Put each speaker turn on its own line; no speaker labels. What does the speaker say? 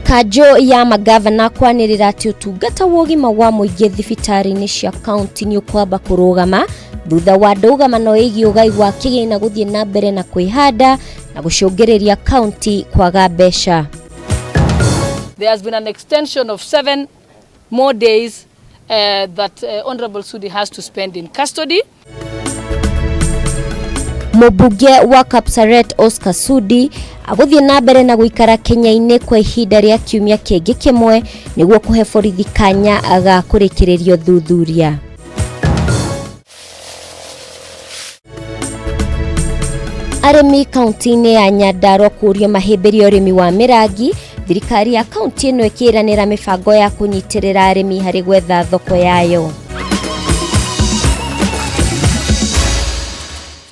Kanjo ya magavana kwanirira ati utungata wa ũgima wa mũingĩ thibitarĩ-inĩ cia kaunti nĩ ũkwamba kũrũgama thutha wa ndũgamano ĩgiĩ ũgai wa kĩgĩna gũthiĩ na mbere na kwĩhanda na gũcũngĩrĩria kaunti kwaga mbeca.
There has been an extension of 7 more days that Honorable Sudi has to spend in custody.
Mũmbunge wa Kapsaret Oscar Sudi agũthiĩ na mbere na gũikara Kenya-inĩ kwa ihinda rĩa kiumia kĩngĩ kĩmwe nĩguo kũhe borithi kanya ga kũrĩkĩrĩrio thuthuria. Arĩmi kaunti-inĩ ya Nyandarua kũũrio mahĩmbĩrio ũrĩmi wa mĩrangi, thirikari ya kaunti ĩno ĩkĩranĩra mĩbango ya kũnyitĩrĩra arĩmi harĩ gwetha thoko yayo.